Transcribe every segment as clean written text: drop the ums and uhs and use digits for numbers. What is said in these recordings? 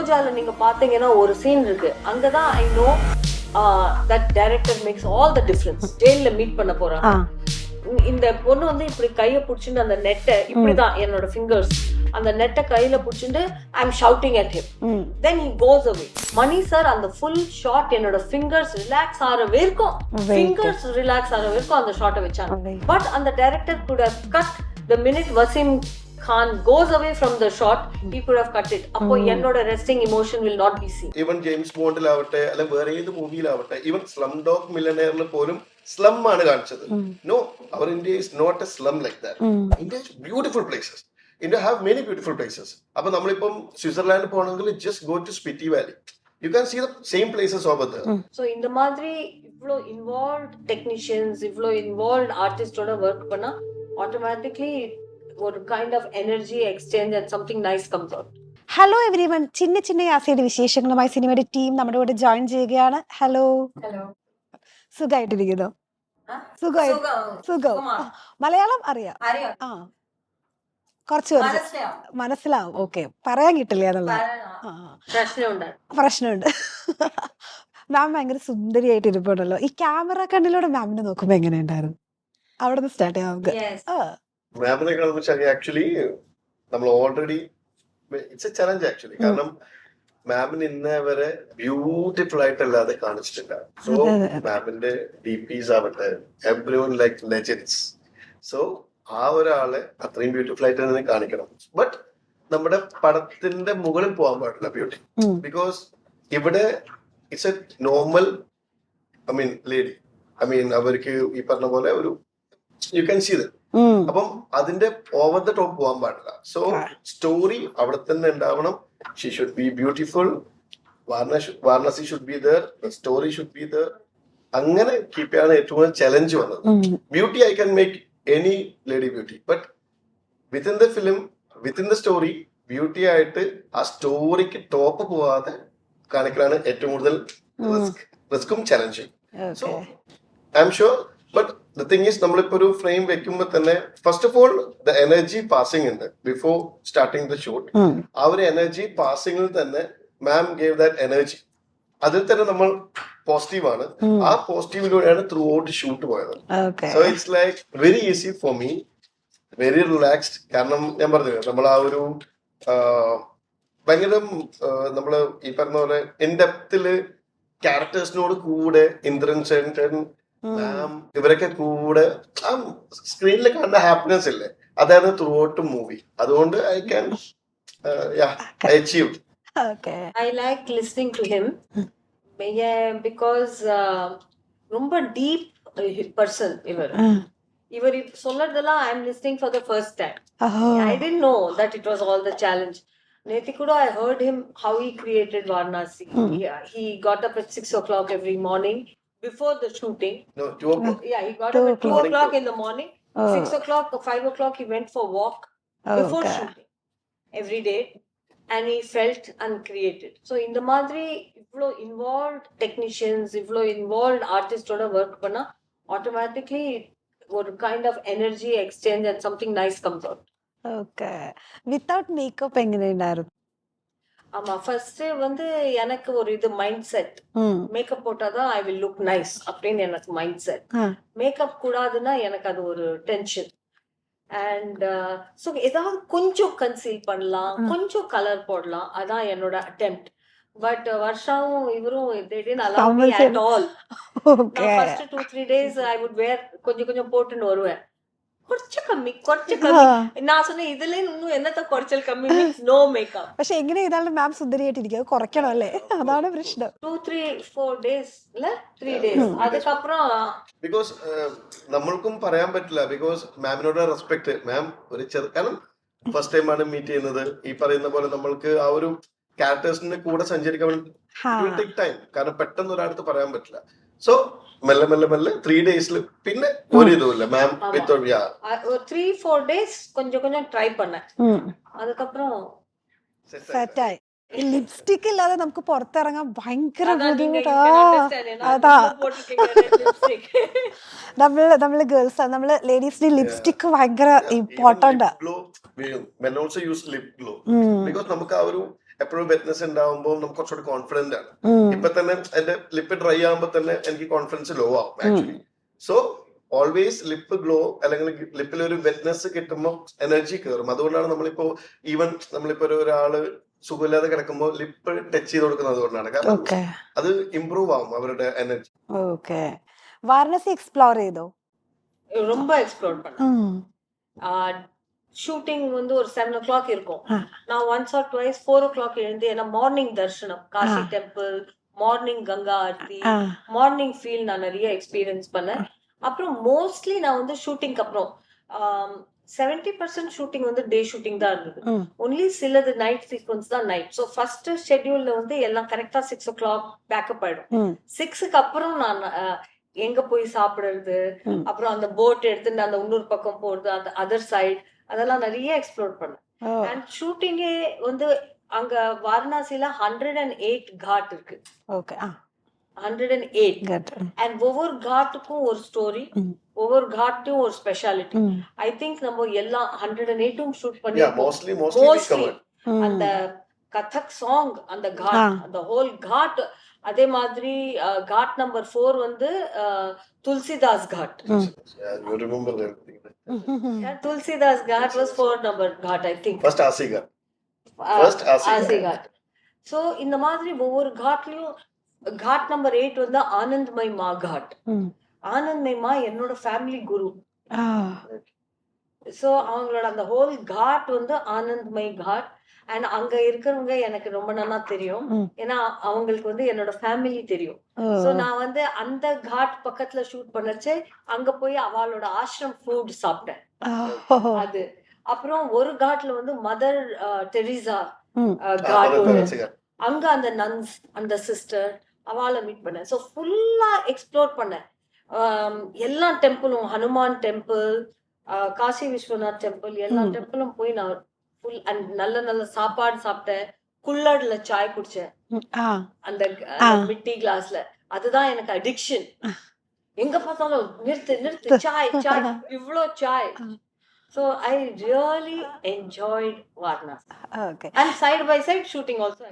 ரோஜால நீங்க பாத்தீங்கன்னா ஒரு சீன் இருக்கு, அங்கதான் I know that director makes all the difference. ஜெயில மீட் பண்ண போறாங்க, இந்த பொண்ணு வந்து இப்படி கைய புடிச்சுட்டு அந்த நெட்டை இப்படிதான் என்னோட ஃபிங்கர்ஸ் அந்த நெட்டை கையில புடிச்சுட்டு I am shouting at him, then he goes away. Mani sir அந்த ஃபுல் ஷாட் என்னோட ஃபிங்கர்ஸ் ரிலாக்ஸ் ஆற வரைக்கும், ஃபிங்கர்ஸ் ரிலாக்ஸ் ஆற வரைக்கும் அந்த ஷாட்டை வச்சாங்க. பட் அந்த director could have cut the minute Wasim Khan goes away from the shot, he could have cut it. அப்போ என்னோட resting emotion will not be seen. Even James ബോണ്ടിലാവട്ടെ അല്ലെ വേറെ ഏത് മൂവിയിലാവട്ടെ, ഈവൻ സ്ലം ഡോഗ് മില്ലനെയറിൽ പോലും സ്ലം ആണ് കാണിച്ചത്. No, our India is not a slum like that. India is beautiful places. India have many beautiful places. അപ്പൊ നമ്മളിപ്പം സ്വിറ്റ്സർലാൻഡ് പോകണമെങ്കിൽ just go to Spiti valley, you can see the same places over there. So இந்த மாதிரி இவ்ளோ involved technicians, இவ்ளோ involved artists ஓட work பண்ணா automatically ஒரு kind of energy exchange and something nice comes out. Hello everyone, ചിന്ന ചിന്ന യാസയുടെ വിശേഷങ്ങളുമായി സിനിമയുടെ ടീം നമ്മുടെ കൂടെ ജോയിൻ ചെയ്യുകയാണ്. ഹലോ, സുഖമായിട്ടിരിക്കുന്നു? സുഖം. മലയാളം അറിയാം? ആ, കുറച്ച് മനസ്സിലാവും. ഓക്കെ, പറയാൻ കിട്ടില്ല എന്നുള്ള പ്രശ്നമുണ്ട്. മാം ഭയങ്കര സുന്ദരിയായിട്ട് ഇരിപ്പുണ്ടല്ലോ. ഈ ക്യാമറ കണ്ണിലൂടെ മാമിനെ നോക്കുമ്പോ എങ്ങനെയുണ്ടായിരുന്നു? അവിടെ നിന്ന് സ്റ്റാർട്ട് ചെയ്യാം നമുക്ക്. മാമിനെ കാണുമ്പോൾ ആക്ച്വലി നമ്മൾ already it's A challenge actually. കാരണം മാമിന് ഇന്നേ വരെ ബ്യൂട്ടിഫുൾ ആയിട്ടല്ലാതെ കാണിച്ചിട്ടില്ല. സോ മാമിന്റെ DPs ആവട്ടെ, എവ്രിവൺ ലൈക്ക് ലെജൻഡ്സ്. സോ ആ ഒരാളെ അത്രയും ബ്യൂട്ടിഫുൾ ആയിട്ട് തന്നെ കാണിക്കണം. ബട്ട് നമ്മുടെ പടത്തിന്റെ മുകളിൽ പോകാൻ പാടില്ല ബ്യൂട്ടി. ബിക്കോസ് ഇവിടെ ഇറ്റ്സ് എ നോർമൽ ലേഡി. അവർക്ക് ഈ പറഞ്ഞ പോലെ ഒരു യു ക്യാൻ സീ ദ. അപ്പം അതിന്റെ ഓവർ ദ ടോപ്പ് പോകാൻ പാടില്ല. സോ സ്റ്റോറി അവിടെ തന്നെ ഉണ്ടാവണം. She should be beautiful. Varanasi should be there, story should be there. അങ്ങനെ കീപ്പ് ചെയ്യാണ് ഏറ്റവും കൂടുതൽ ചലഞ്ച് വന്നത്. Beauty I can make any lady beauty, but within the film, within the story, beauty ആയിട്ട് ആ സ്റ്റോറിക്ക് ടോപ്പ് പോവാതെ കാണിക്കലാണ് ഏറ്റവും കൂടുതൽ റിസ്കും challenging. So I'm sure. But the thing is, നമ്മളിപ്പോ ഒരു ഫ്രെയിം വെക്കുമ്പോൾ തന്നെ first of all the energy passing ഉണ്ട് ബിഫോർ സ്റ്റാർട്ടിങ് ദ ഷൂട്ട്. ആ ഒരു എനർജി പാസിംഗിൽ തന്നെ മാം ഗേവ് ദാറ്റ് എനർജി. അതിൽ തന്നെ നമ്മൾ പോസിറ്റീവ് ആണ്. ആ പോസിറ്റീവിലൂടെയാണ് ത്രൂ ഔട്ട് ഷൂട്ട് പോയത്. So it's like very easy for me, very relaxed. കാരണം ഞാൻ പറഞ്ഞില്ല, നമ്മൾ ആ ഒരു ഭയങ്കര നമ്മള് ഈ പറഞ്ഞ പോലെ ഇൻ ഡെപ്തില് ക്യാരക്ടേഴ്സിനോട് കൂടെ ഇന്ദ്രൻ ചേട്ടൻ, മാം, ഇവരൊക്കെ കൂടെ ആ സ്ക്രീനിൽ കാണുന്ന ഹാപ്പിനെസ് ഇല്ലേ, അതായത് ത്രൂ ഔട്ട് മൂവി. അതുകൊണ്ട് I can achieve. I like listening to him because ரொம்ப deep person இவர் சொல்லறதெல்லாம் I am listening for the first time. I didn't know that it was all the challenge. நேத்தி கூட I heard him how he created Varanasi. He got up at 6 o'clock every morning before the shooting. No, 2 o'clock. Yeah, he got up at 2 o'clock in the morning. 6 o'clock or 5 o'clock he went for walk before shooting every day. And he felt and created. So in the மாதிரி இவ்ளோ involved technicians, இவ்ளோ involved artists ஓட work பண்ணா automatically ஒரு kind of energy exchange and something nice comes out. Okay. Without makeup எங்கനെയുണ്ടായിരുന്നു? ஆமா, first வந்து எனக்கு ஒரு இது மைண்ட் செட், மேக்கப் போட்டாதான் ஐ வில் லுக் நைஸ் அப்படின்னு எனக்கு மைண்ட் செட். மேக்கப் கூடாதுன்னா எனக்கு அது ஒரு டென்ஷன். அண்ட் ஸோ ஏதாவது கொஞ்சம் கன்சீல் பண்ணலாம், கொஞ்சம் கலர் போடலாம், அதான் என்னோட அட்டெம்ப்ட். பட் வருஷாவும் இவரும் they didn't allow me at all. First 2-3 days I would wear கொஞ்சம் போட்டுன்னு வருவேன். കുറച്ച് കമ്മി. ഞാൻ சொன்னேன் ഇതിൽ നിന്നും എന്നത്തെ കുറച്ചൽ കമ്മി മീൻസ് നോ മേക്കപ്പ്. പക്ഷെ എങ്ങനെ ചെയ്താലും മാം സുന്ദരിയായിട്ടിരിക്കും, അത് കുറയ്ക്കണം അല്ലേ, അതാണ് പ്രശ്നം. 2-3-4 days ഇല്ല 3 days அதுக்கப்புறம் ബിക്കോസ് നമ്മൾക്കും പറയാൻ പറ്റില്ല. Because മാമിനോട് respect. മാം ഒരു കാരണം ഫസ്റ്റ് ടൈം ആണ് മീറ്റ് ചെയ്യുന്നത്. ഈ പറയുന്ന പോലെ നമ്മൾക്ക് ആ ഒരു ക്യാരക്ടേഴ്സിന്റെ കൂടെ സഞ്ചരിക്കാൻ ടേക്ക് ടൈം. കാരണം പെട്ടെന്ന് ഒരാൾക്ക് പറയാൻ പറ്റില്ല. സോ മെല്ലെ 3 days പിന്നെ ഒരു ഇതുമില്ല മാം. 3-4 days கொஞ்சம் ட்ரை பண்ணேன். அதுக்கப்புறம் സെറ്റായി. ലിപ്സ്റ്റിക് ഇല്ലാതെ നമുക്ക് പുറത്തിറങ്ങാൻ ഭയങ്കര ബുദ്ധിമുട്ടാ. നമ്മള് ഗേൾസ്, നമ്മള് ലേഡീസിന് ലിപ്സ്റ്റിക് ഭയങ്കര ഇമ്പോർട്ടന്റ്. നമുക്ക് ആ ഒരു എപ്പോഴും വെറ്റ്നസ് ഉണ്ടാവുമ്പോൾ നമുക്ക് കുറച്ചുകൂടി കോൺഫിഡന്റ് ആണ്. ഇപ്പൊ തന്നെ എന്റെ ലിപ്പ് ഡ്രൈ ആകുമ്പോൾ തന്നെ എനിക്ക് കോൺഫിഡൻസ് ലോ ആവും actually. So always lip glow അല്ലെങ്കിൽ ലിപ്പിൽ ഒരു വെറ്റ്നസ് കിട്ടുമ്പോൾ എനർജി കയറും. അതുകൊണ്ടാണ് നമ്മളിപ്പോ ഈവൻ നമ്മളിപ്പോ ഒരാള് സുഖമില്ലാതെ കിടക്കുമ്പോൾ ലിപ്പ് ടച്ച് ചെയ്ത് കൊടുക്കുന്നത് അതുകൊണ്ടാണ്. കാരണം അത് ഇംപ്രൂവ് ആവും അവരുടെ എനർജി. ഓക്കെ. വാരണാസി എക്സ്പ്ലോർ ചെയ്തോ? ரொம்ப எக்ஸ்ப்ளோர் பண்ணேன். ஷூட்டிங் வந்து ஒரு 7 o'clock இருக்கும். நான் once or twice 4 o'clock எழுந்து, ஏன்னா மார்னிங் தர்ஷனம், Kashi temple, morning Ganga Aarti, morning feel நான் நிறைய எக்ஸ்பீரியன்ஸ் பண்ணேன். அப்புறம் மோஸ்ட்லி நான் வந்து ஷூட்டிங்க்கு அப்புறம் 70% ஷூட்டிங் வந்து டே ஷூட்டிங் தான் இருந்தது. ஒன்லி சிலது நைட் சீக்வன்ஸ் தான் நைட். ஸோ ஃபர்ஸ்ட் ஷெட்யூல்ல வந்து எல்லாம் கரெக்டா 6 o'clock பேக்கப் ஆயிடும். 6க்கு அப்புறம் நான் எங்க போய் சாப்பிடுறது, அப்புறம் அந்த போட் எடுத்துட்டு அந்த இன்னொரு பக்கம் போறது, அந்த அதர் சைட், அதெல்லாம் நிறைய எக்ஸ்ப்ளோர் பண்ணேன். அண்ட் ஷூட்டிங்கே வந்து அங்க வாரணாசில 108 காட் இருக்கு. ஓகே. 108. அண்ட் ஒவ்வொரு காட்டுக்கும் ஒரு ஸ்டோரி, ஒவ்வொரு காட்டும் ஒரு ஸ்பெஷாலிட்டி. ஐ திங்க் நம்ம எல்லாம் 108 ஷூட் பண்ணி மோஸ்ட்லி அந்த கதக் சாங், அந்த காட், அந்த ஹோல் காட். அதே மாதிரி காட் நம்பர் 4 வந்து Tulsidas ghat. Tulsidas ghat was 4 number ghat I think. First Assi ghat. So இந்த மாதிரி ஒவ்வொரு காட்லயும் காட் நம்பர் 8 வந்து ஆனந்த்மய் மா காட். ஆனந்த்மய் மா என்னோட ஃபேமிலி குரு. சோ அவங்களோட அந்த ஹோல் காட் வந்து ஆனந்த்மய் காட். அண்ட் அங்க இருக்கிறவங்க எனக்கு ரொம்ப நல்லா தெரியும், ஏன்னா அவங்களுக்கு வந்து என்னோட ஃபேமிலி தெரியும். சோ நான் வந்து அந்த காட் பக்கத்துல ஷூட் பண்ணச்சே அங்க போய் அவளோட ஆசிரம் ஃபுட் சாப்பிட்டேன். அது அப்புறம் ஒரு காட்ல வந்து மதர் டெரிசா காட், அங்க அந்த நன்ஸ், அந்த சிஸ்டர், அவளை மீட் பண்ணேன். ஸோ ஃபுல்லா எக்ஸ்ப்ளோர் பண்ணேன். எல்லா டெம்பிளும், ஹனுமான் டெம்பிள், காசி விஸ்வநாத் டெம்பிள், எல்லா டெம்பிளும் போய் நான் ஃபுல் அண்ட் நல்ல நல்ல சாப்பாடு சாப்பிட்டேன். குள்ளட்ல சாய் குடிச்சேன் அந்த மிட்டி கிளாஸ்ல. அதுதான் எனக்கு அடிக்ஷன். எங்க பார்த்தாலும் நிறுத்து சாய் சாய், இவ்ளோ Sai. So I really enjoyed Varanasi. Okay. And side by side shooting also.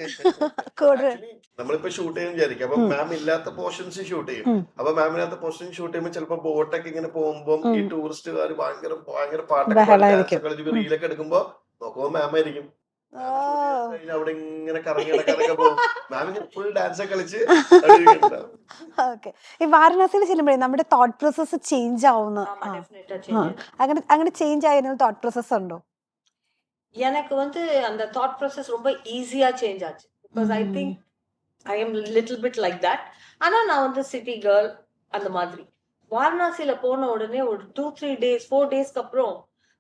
നമ്മളിപ്പോ ഷൂട്ട് ചെയ്യുന്ന വിചാരിക്കും, അപ്പൊ മാം ഇല്ലാത്ത പോർഷൻസ് ഷൂട്ട് ചെയ്യും. അപ്പൊ മാമില്ലാത്ത പോർഷൻ ഷൂട്ട് ചെയ്യുമ്പോൾ ചിലപ്പോ ബോട്ടൊക്കെ ഇങ്ങനെ പോകുമ്പോ ഈ ടൂറിസ്റ്റുകാർ ഭയങ്കര പാട്ടൊക്കെ കളിച്ച് റീലൊക്കെ എടുക്കുമ്പോ നോക്കുമ്പോ മാമായിരിക്കും അവിടെ ഇങ്ങനെ കറങ്ങി പോകും. മാമിന് ഫുൾ ഡാൻസ് ഒക്കെ കളിച്ച്. ഓക്കെ. ഈ വാരണാസിയിൽ ചെല്ലുമ്പോഴേ നമ്മുടെ തോട്ട് പ്രോസസ് ചേഞ്ച് ആവുന്ന, അങ്ങനെ ചേഞ്ച് ആയിരുന്ന തോട്ട് പ്രോസസ് ഉണ്ടോ? எனக்கு வந்து அந்த தாட் ப்ராசஸ் ரொம்ப ஈஸியா சேஞ்ச் ஆச்சு. Because I think I am little bit like that. ஆனா நான் வந்து சிட்டி கேர்ள் அந்த மாதிரி. வாரணாசியில போன உடனே ஒரு 2-3 டேஸ் 4 டேஸ்க்கு அப்புறம்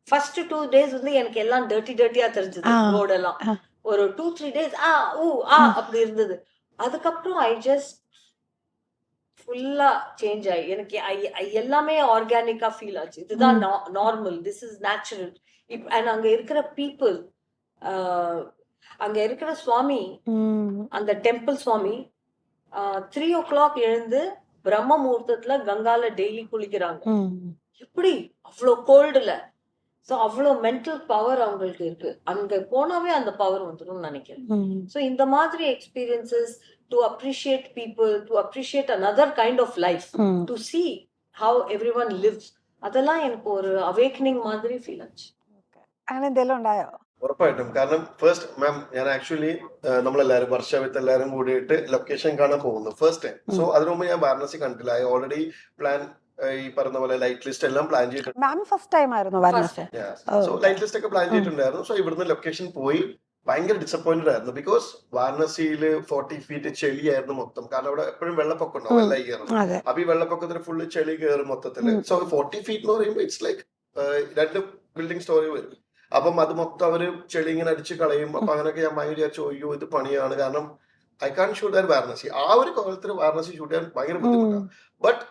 ஃபர்ஸ்ட் 2 டேஸ் வந்து எனக்கு எல்லாம் டர்ட்டியா தெரிஞ்சது. ரோடெல்லாம் ஒரு 2-3 டேஸ் அப்படி இருந்தது. அதுக்கப்புறம் ஐ ஜஸ்ட் ஃபுல்லா சேஞ்ச் ஆகி எனக்கு எல்லாமே ஆர்கானிக்கா ஃபீல் ஆச்சு. இதுதான் normal, this is natural. And அங்க இருக்கிற பீப்புள், அங்க இருக்கிற சுவாமி, அந்த டெம்பிள் சுவாமி 3 o'clock எழுந்து பிரம்ம முகூர்த்தத்துல கங்கால டெய்லி குளிக்கிறாங்க. எப்படி அவ்வளோ கோல்டுல. ஸோ அவ்வளோ மென்டல் பவர் அவங்களுக்கு இருக்கு. அங்க போனாவே அந்த பவர் வந்துடும் நினைக்கிறேன். ஸோ இந்த மாதிரி experiences, to appreciate people, to appreciate another kind of life, to see how everyone lives, அதெல்லாம் எனக்கு ஒரு அவேக்கனிங் மாதிரி ஃபீல் ஆச்சு. അങ്ങനെ എന്തെങ്കിലും ഉണ്ടായോ? ഉറപ്പായിട്ടും. കാരണം ഫസ്റ്റ് മാം ഞാൻ ആക്ച്വലി നമ്മളെല്ലാരും വർഷവിത്ത് എല്ലാരും കൂടിയിട്ട് ലൊക്കേഷൻ കാണാൻ പോകുന്നു ഫസ്റ്റ് ടൈം. സോ അതിനു മുമ്പ് ഞാൻ വാരണാസി കണ്ടില്ല. ഐ ഓൾറെഡി പ്ലാൻ, ഈ പറഞ്ഞ പോലെ ലൈറ്റ് ലിസ്റ്റ് എല്ലാം പ്ലാൻ ചെയ്തിട്ടുണ്ട്. ഫസ്റ്റ് ടൈം ആയിരുന്നു വാരണാസി. സോ ലൈറ്റ് ലിസ്റ്റ് ഒക്കെ പ്ലാൻ ചെയ്തിട്ടുണ്ടായിരുന്നു. സോ ഇവിടുന്ന് ലൊക്കേഷൻ പോയി ഭയങ്കര ഡിസപ്പോയിന്റഡ് ആയിരുന്നു. ബിക്കോസ് വാരണാസിയില് 40 feet ചെളിയായിരുന്നു മൊത്തം. കാരണം അവിടെ എപ്പോഴും വെള്ളപ്പൊക്കം ഉണ്ടാവും, എല്ലാ ഇയറും. അപ്പൊ ഈ വെള്ളപ്പൊക്കത്തിന് ഫുള്ള് ചെളി കയറും മൊത്തത്തില്. സോ 40 feet എന്ന് പറയുമ്പോൾ ഇറ്റ്സ് ലൈക്ക് 2 ബിൽഡിംഗ് സ്റ്റോറി വരും. അപ്പം അത് മൊത്തം അവര് ചെളി ഇങ്ങനെ അടിച്ച് കളയും. അപ്പൊ അങ്ങനെയൊക്കെ ഞാൻ ഭയങ്കര വിചാരിച്ചു, അയ്യോ ഇത് പണിയാണ്. കാരണം I can shoot that Varanasi. ആ ഒരു കോലത്തിൽ വാരണാസി ഷൂട്ട് ചെയ്യാൻ ഭയങ്കര ബുദ്ധിമുട്ടാണ്. ബട്ട്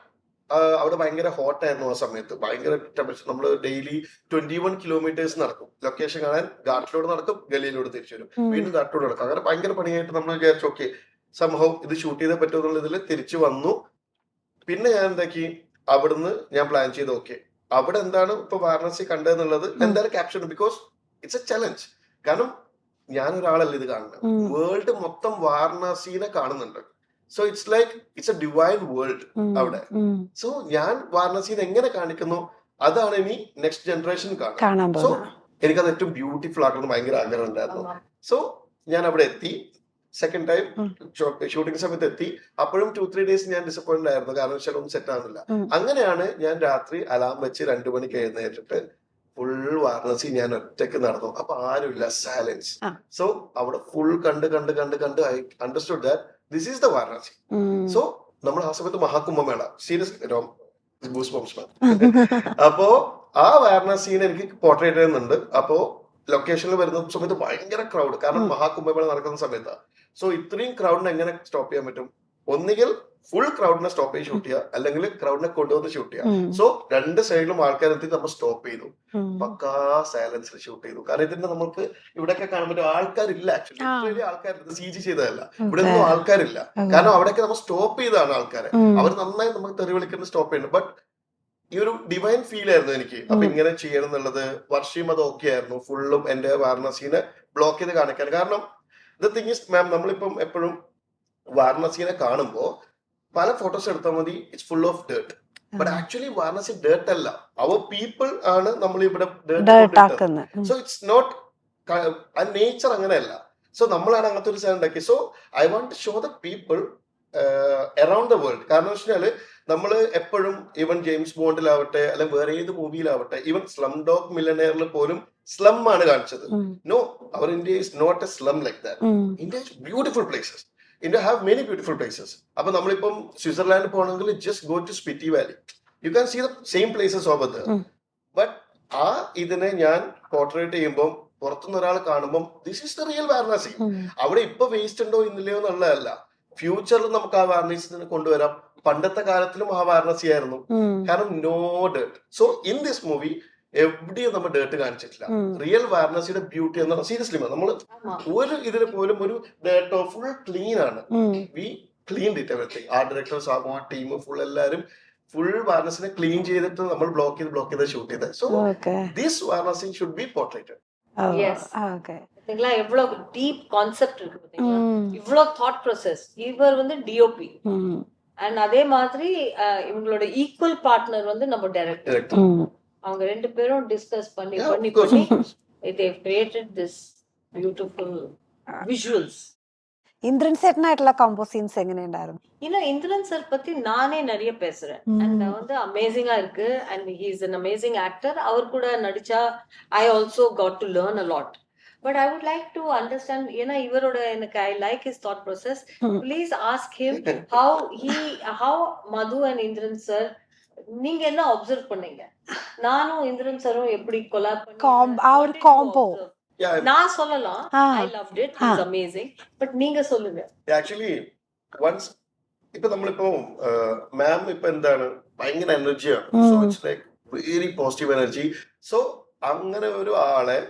അവിടെ ഭയങ്കര ഹോട്ട് ആയിരുന്നു ആ സമയത്ത്. ഭയങ്കര ടെമ്പറേച്ചർ. നമ്മൾ ഡെയിലി 21 kilometers നടക്കും. ലൊക്കേഷൻ കാണാൻ ഘാട്ടിലൂടെ നടക്കും, ഗലിയിലൂടെ തിരിച്ചു വരും, വീണ്ടും ഘാട്ടിലൂടെ നടക്കും. അങ്ങനെ ഭയങ്കര പണിയായിട്ട് നമ്മൾ വിചാരിച്ചു ഓക്കെ സംഭവം ഇത് ഷൂട്ട് ചെയ്തേ പറ്റുമെന്നുള്ള ഇതിൽ തിരിച്ചു വന്നു. പിന്നെ ഞാൻ എന്താക്കി, അവിടുന്ന് ഞാൻ പ്ലാൻ ചെയ്ത് ഓക്കെ അവിടെ എന്താണ് ഇപ്പൊ വാരണാസി കണ്ടതെന്നുള്ളത് എന്തായാലും caption, because it's A challenge. കാരണം ഞാനൊരാളല്ല ഇത് കാണുന്നത്, വേൾഡ് മൊത്തം വാരണാസിനെ കാണുന്നുണ്ട്. So it's like it's A divine world അവിടെ. സോ ഞാൻ വാരണാസിനെ എങ്ങനെ കാണിക്കുന്നു അതാണ് ഇനി നെക്സ്റ്റ് ജനറേഷൻ കാണാൻ. സോ എനിക്കത് ഏറ്റവും ബ്യൂട്ടിഫുൾ ആക്കണം ഭയങ്കര ആഗ്രഹം ഉണ്ടായിരുന്നു. സോ ഞാൻ അവിടെ എത്തി, സെക്കൻഡ് ടൈം ഷൂട്ടിംഗ് സമയത്ത് എത്തി. അപ്പോഴും 2-3 days ഞാൻ ഡിസപ്പോയിന്റഡ് ആയിരുന്നു, കാരണം വെച്ചാൽ ഒന്നും സെറ്റ് ആവുന്നില്ല. അങ്ങനെയാണ് ഞാൻ രാത്രി അലാം വെച്ച് 2 മണിക്ക് എഴുന്നേറ്റിട്ട് ഫുൾ വാരണാസി ഞാൻ ഒറ്റയ്ക്ക് നടന്നു. അപ്പൊ ആരുമില്ല, സൈലൻസ്. സോ അവിടെ ഫുൾ കണ്ട് I understood that this is the Varanasi. So നമ്മൾ ആ സമയത്ത് മഹാകുംഭമേള, സീരിയസ്ലി അപ്പോ ആ വാരണാസിനെ എനിക്ക് പോർട്രേറ്റ് ചെയ്യുന്നുണ്ട്. അപ്പോ ലൊക്കേഷനിൽ വരുന്ന സമയത്ത് ഭയങ്കര ക്രൗഡ്, കാരണം മഹാകുംഭമേള നടക്കുന്ന സമയത്താണ്. സോ ഇത്രയും ക്രൗഡിനെ എങ്ങനെ സ്റ്റോപ്പ് ചെയ്യാൻ പറ്റും? ഒന്നുകിൽ ഫുൾ ക്രൗഡിനെ സ്റ്റോപ്പ് ചെയ്ത് ഷൂട്ട് ചെയ്യുക, അല്ലെങ്കിൽ ക്രൗഡിനെ കൊണ്ടുവന്ന് ഷൂട്ട് ചെയ്യുക. സോ 2 സൈഡിലും ആൾക്കാരെത്തി നമ്മൾ സ്റ്റോപ്പ് ചെയ്തു, പക്കാ സൈലൻസിൽ ഷൂട്ട് ചെയ്തു. കാരണം ഇതിന്റെ നമുക്ക് ഇവിടെയൊക്കെ കാണാൻ പറ്റും ആൾക്കാരില്ല, ആക്ച്വലി ആൾക്കാർ CG ചെയ്തതല്ല, ഇവിടെ ഒന്നും ആൾക്കാരില്ല. കാരണം അവിടെയൊക്കെ നമ്മൾ സ്റ്റോപ്പ് ചെയ്താണ് ആൾക്കാരെ, അവർ നന്നായി നമുക്ക് തെറി വിളിക്കുന്നത് സ്റ്റോപ്പ് ചെയ്യുന്നു. ബട്ട് ഈ ഒരു ഡിവൈൻ ഫീൽ ആയിരുന്നു എനിക്ക്. അപ്പൊ ഇങ്ങനെ ചെയ്യണം എന്നുള്ളത് വർഷയും അത് ഓക്കെ ആയിരുന്നു, ഫുള്ളും എന്റെ വാരണാസിനെ ബ്ലോക്ക് ചെയ്ത് കാണിക്കാൻ. കാരണം ദ തിങ് ഈസ് മാം, നമ്മളിപ്പം എപ്പോഴും വാരണാസിനെ കാണുമ്പോ പല ഫോട്ടോസ് എടുത്താൽ മതി, it's full of dirt. But actually Varanasi dirt അല്ല, അവർ പീപ്പിൾ ആണ് നമ്മൾ ഇവിടെ ഡേർട്ട്. സോ ഇറ്റ്സ് നോട്ട്, ആ നേച്ചർ അങ്ങനെയല്ല. സോ നമ്മളാണ് അങ്ങനത്തെ ഒരു സ്ഥലം ഉണ്ടാക്കി. So I want to show the people around the world. കാരണം വെച്ചാല് നമ്മള് എപ്പോഴും ഈവൻ ജെയിംസ് ബോണ്ടിലാവട്ടെ അല്ലെങ്കിൽ വേറെ ഏത് മൂവിയിലാവട്ടെ, ഈവൻ സ്ലം ഡോഗ് മില്ലനെയറിൽ പോലും സ്ലം ആണ് കാണിച്ചത്. No, our India is not a slum like that. India is beautiful places. India have many beautiful places. അപ്പൊ നമ്മളിപ്പം സ്വിറ്റ്സർലാൻഡ് പോകണമെങ്കിൽ just go to Spiti valley, you can see the same places over there. But ആ ഇതിനെ ഞാൻ portrait ചെയ്യുമ്പോൾ പുറത്തുനിന്ന് ഒരാൾ കാണുമ്പോൾ this is the real Varanasi. അവിടെ ഇപ്പൊ വേസ്റ്റ് ഉണ്ടോ ഇന്നില്ലയോ എന്നുള്ളതല്ല, ഫ്യൂച്ചറിൽ നമുക്ക് ആ വാരണാസിനെ കൊണ്ടുവരാം. പണ്ടത്തെ കാലത്തിലും ആ വാരണാസി ആയിരുന്നു, കാരണം no dirt. So in this movie എവിടെയും നമ്മൾ ഡേർട്ട് കാണിച്ചിട്ടില്ല. റിയൽ വാരണാസിയുടെ ബ്യൂട്ടി എന്ന് പറഞ്ഞാൽ സീരിയസ്ലി നമ്മൾ ഒരു ഇതിന് പോലും ഒരു ഡേർട്ടോ, ഫുൾ ക്ലീൻ ആണ്. We clean it everything. ആ ഡയറക്ടർ, സാബു, ടീം ഫുൾ എല്ലാരും ഫുൾ വാരണാസിനെ ക്ലീൻ ചെയ്തിട്ട് നമ്മൾ ബ്ലോക്ക് ചെയ്ത് ഷൂട്ട് ചെയ്തത്. So this Varanasi should be portrayed. எவ்வளவு டீப் கான்செப்ட் இருக்கு பாத்தீங்களா, இவ்வளவு தாட் ப்ராசஸ். இவர் வந்து டிஓபி, அண்ட் அதே மாதிரி இவங்களோட ஈக்குவல் பார்ட்னர் வந்து நம்ம டைரக்டர். அவங்க 2 பேரும் டிஸ்கஸ் பண்ணி they created this beautiful visuals. Indran ചേട്ടനായിട്ടുള്ള കോംബോ സീൻസ് എങ്ങനെയുണ്ടായിരുന്നു? இந்திரன் சார் பத்தி நானே நிறைய பேசுறேன், அண்ட் வந்து அமேசிங்கா இருக்கு. And he is an amazing actor. அவர் கூட நடிச்சா I also got to learn a lot. But I would like to understand, ஏன்னா இவரோட எனக்கு I like his thought process. Please ask him how Madhu and Indran sir, நீங்க என்ன observe பண்ணீங்க? நானும் இந்திரன் சாரும் எப்படி கொலாப் பண்ணி ആ ഒരു കോംബോ நான் சொல்லலாம். I loved it. It's amazing. But நீங்க சொல்லுங்க. Actually once ഇപ്പൊ നമ്മളിപ്പോ മാം ഇപ്പൊ എന്താണ് ഭയങ്കര എനർജിയാണ്. So it's like very positive energy. So അങ്ങനെ ഒരു ആളെ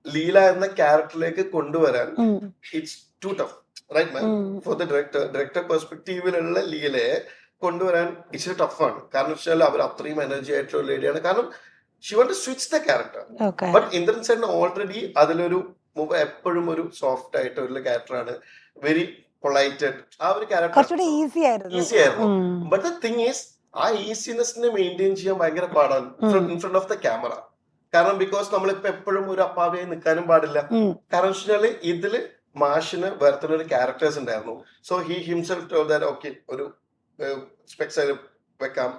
ലീല എന്ന ക്യാരക്ടറിലേക്ക് കൊണ്ടുവരാൻ it's too tough, right ma'am? For the director പെർസ്പെക്ടീവിലുള്ള ലീലയെ കൊണ്ടുവരാൻ ഇച്ചിരി ടഫാണ്. കാരണം വെച്ചാൽ അവർ അത്രയും എനർജി ആയിട്ടുള്ള ലേഡിയാണ്. കാരണം she want to switch the character. But Indran സേട്ടൻ ഓൾറെഡി അതിലൊരു എപ്പോഴും ഒരു സോഫ്റ്റ് ആയിട്ടുള്ള ക്യാരക്ടറാണ്, വെരി പൊളൈറ്റഡ്. ആ ഒരു ക്യാരക്ടർ ഈസി ആയിരുന്നു. ബട്ട് ദ തിങ് ഈസ് ആ ഈസിനെസ്സിനെ മെയിൻറ്റെയിൻ ചെയ്യാൻ ഭയങ്കര പാടാണ് in front of the camera. കാരണം ബിക്കോസ് നമ്മളിപ്പോ എപ്പോഴും ഒരു അപ്പാവിയായി നിൽക്കാനും പാടില്ല. കാരണം വെച്ചാല് ഇതില് മാഷിന് വേറെ ഒരു ക്യാരക്ടേഴ്സ് ഉണ്ടായിരുന്നു. So he himself told that okay ഒരു സ്പെക്സ് വെക്കാം,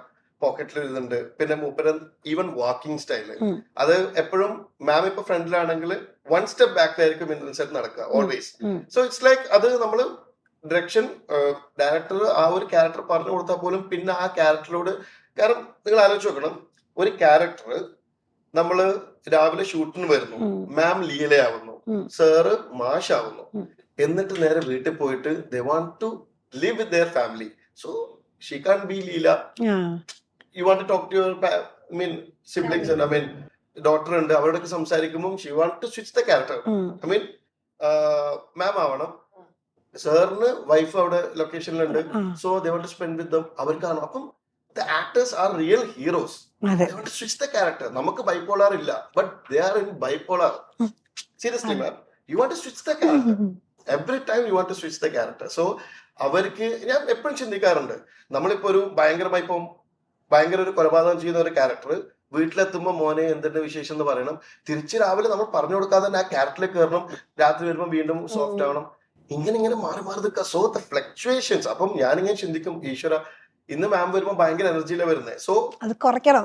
പോക്കറ്റിൽ ഇതുണ്ട്. പിന്നെ മൂപ്പരൻ ഈവൻ വാക്കിംഗ് സ്റ്റൈല് അത് എപ്പോഴും മാം ഇപ്പൊ ഫ്രണ്ടിലാണെങ്കിൽ 1 step ബാക്കിലായിരിക്കും ഇന്ദ്രൻ സെറ്റ് നടക്കുക ഓൾവേസ്. സോ ഇറ്റ്സ് ലൈക്ക് അത് നമ്മള് ഡയറക്ഷൻ ഡയറക്ടർ ആ ഒരു ക്യാരക്ടർ പറഞ്ഞു കൊടുത്താൽ പോലും പിന്നെ ആ ക്യാരക്ടറിനോട്, കാരണം നിങ്ങൾ ആലോചിച്ച് നോക്കണം, ഒരു ക്യാരക്ടർ നമ്മള് രാവിലെ ഷൂട്ടിന് വരുന്നു, മാം ലീലയാവുന്നു, സാറ് മാഷാവുന്നു, എന്നിട്ട് നേരെ വീട്ടിൽ പോയിട്ട് they want to live with their family. So she can't be Leela. You want to talk to your siblings and daughter and അവരോടൊക്കെ സംസാരിക്കുമ്പോൾ she want to switch the character. മാം ആവണം, സാറിന് വൈഫ് അവിടെ ലൊക്കേഷനിലുണ്ട്, so they want to spend with them. അവർക്കാണ് അപ്പം the actors are real heroes. They want to switch the character. നമുക്ക് bipolar ഇല്ല, but they are in bipolar. Seriously, ma'am. you want to switch the character. Every time you want to switch the character. So അവർക്ക് ഞാൻ എപ്പോഴും ചിന്തിക്കാറുണ്ട്, നമ്മളിപ്പോ ഒരു ഭയങ്കര ഒരു കൊലപാതകം ചെയ്യുന്ന ഒരു ക്യാരക്ടർ വീട്ടിലെത്തുമ്പോ മോനെ എന്തിന്റെ വിശേഷം എന്ന് പറയണം, തിരിച്ച് രാവിലെ നമ്മൾ പറഞ്ഞു കൊടുക്കാതെ തന്നെ ആ ക്യാരക്ടറിലേക്ക് കയറണം, രാത്രി വരുമ്പോൾ വീണ്ടും സോഫ്റ്റ് ആവണം, ഇങ്ങനെ മാറി നിൽക്കുക. So the fluctuations. അപ്പം ഞാനിങ്ങനെ ചിന്തിക്കും, ഈശ്വര ഇന്ന് മാം വരുമ്പോ ഭയങ്കര എനർജിയിലാണ് വരുന്നത്, സോ അത് കുറയ്ക്കണം.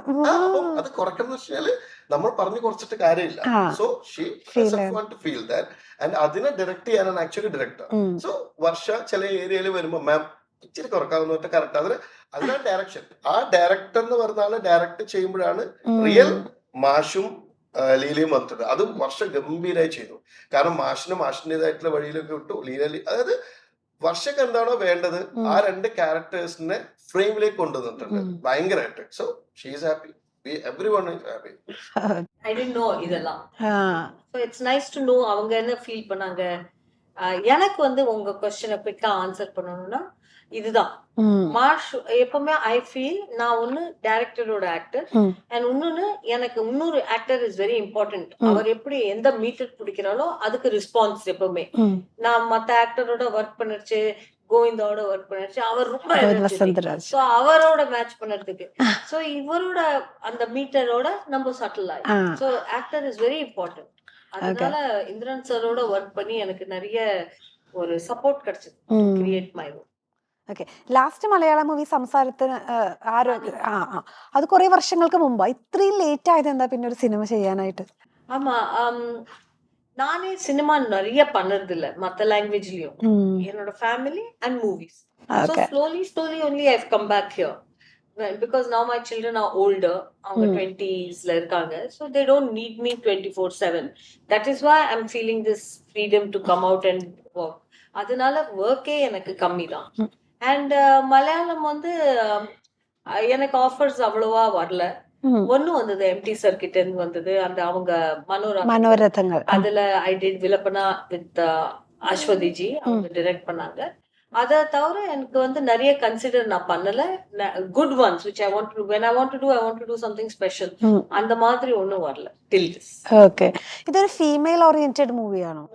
അത് കുറയ്ക്കണം എന്ന് വെച്ചാല് നമ്മൾ പറഞ്ഞു കുറച്ചിട്ട് കാര്യമില്ല. So she want to feel that, and അതിനെ ഡയറക്ട് ചെയ്യാനാണ് ആക്ച്വലി ഡയറക്ടർ. സോ വർഷ ചില ഏരിയയിൽ വരുമ്പോ മാം ഇച്ചിരി കുറക്കാവുന്ന കറക്റ്റ്, അതിനാണ് ഡയറക്ഷൻ. ആ ഡയറക്ടർ എന്ന് പറഞ്ഞ ആള് ഡയറക്ട് ചെയ്യുമ്പോഴാണ് റിയൽ മാഷും ലീലയും വന്നിട്ടുണ്ട്. അതും വർഷ ഗംഭീരമായി ചെയ്തു. കാരണം മാഷിന്റേതായിട്ടുള്ള വഴിയിലൊക്കെ വിട്ടു. അതായത് വർഷക്ക് എന്താണോ വേണ്ടത് ആ രണ്ട് ക്യാരക്ടേഴ്സിനെ ഫ്രെയിമിലേക്ക് കൊണ്ടുവന്നിട്ടുണ്ട് ഭയങ്കരമായിട്ട്. So she is happy, everyone is happy. I didn't know இதெல்லாம். So it's nice to know அவங்க என்ன ஃபீல் பண்ணாங்க. எனக்கு வந்து உங்க क्वेश्चனை குயிக்கா ஆன்சர் பண்ணணும்னா இதுதான். மார்ஷ் எப்பவுமே ஐ ஃபீல் நான் ஒன்னு டைரக்டரோட ஆக்டர், அண்ட் இன்னொன்னு எனக்கு இன்னொரு ஆக்டர் இஸ் வெரி இம்பார்ட்டன்ட். அவர் எப்படி எந்த மீட்டர் பிடிக்கிறாரோ அதுக்கு ரெஸ்பான்ஸ் எப்பவுமே. நான் மத்த ஆக்டரோட ஒர்க் பண்ணிருச்சு, கோவிந்தாவோட ஒர்க் பண்ணிருச்சு, அவர் ரொம்ப சோ அவரோட மேட்ச் பண்றதுக்கு. சோ இவரோட அந்த மீட்டரோட நம்ம சட்டில் ஆகி. So actor is very important. அதனால இந்திரன் சாரோட ஒர்க் பண்ணி எனக்கு நிறைய ஒரு சப்போர்ட் கிடைச்சது create my role. Okay, last മലയാള മൂവി സംസാരത്തിന് അത് കുറെ വർഷങ്ങൾക്ക് മുമ്പ്. ഇത്രയും ലേറ്റ് ആയത് എന്താ പിന്നെ ഒരു സിനിമ ചെയ്യാനായിട്ട്? ஆமா, நானே சினிமா நிறைய பண்ணறது இல்ல மத்த லாங்குவேஜ்லயும். என்னோட family and movies. So slowly only I've come back here. Because now my children are older, அவங்க 20s ல இருக்காங்க. So they don't need me 24/7. That is why I'm feeling this freedom to come out and work. அதனால ஒர்க்கே எனக்கு கம்மி தான். And Malayalam வந்து எனக்கு ஆஃபர்ஸ் அவ்வளவா வரல. ஒண்ணு வந்தது எம்டி சர்க்கிட் வந்தது, அந்த அவங்க மனோரதங்கள், அதுல ஐ டிட் விலப்பனா வித் அஸ்வதிஜி, அவங்க டைரக்ட் பண்ணாங்க. அத தவிர எனக்கு வந்து நிறைய கன்சிடர் நான் பண்ணல. Good once which I want to do. When I want to do something special. அந்த மாதிரி ஒண்ணும் வரல till this. ஓகே, ഇതൊരു ഫീമെയിൽ ഓറിയന്റഡ് മൂവിയാണോ?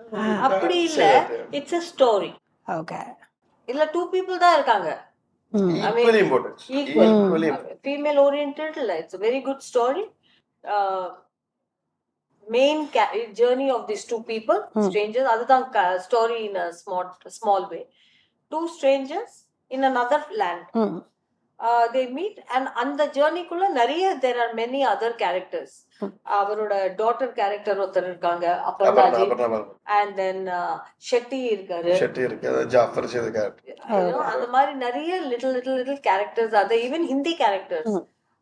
அப்படி இல்ல, it's a story. ஓகே, இல்ல two people தான் இருக்காங்க. Equally important. Equally female oriented. It's a very good story. Main journey of these two people, strangers. அதுதான் story in a small way. Two strangers in another land. They meet, and அந்த ஜர்னிக்குள்ள நிறைய there are many other characters. அவரோட daughter character ஒருத்தர் இருக்காங்க, அப்பர்ணாஜி, and then Shetty இருக்காரு, ஜாஃபர் செய்த character. அந்த மாதிரி நிறைய little characters. அது even Hindi characters,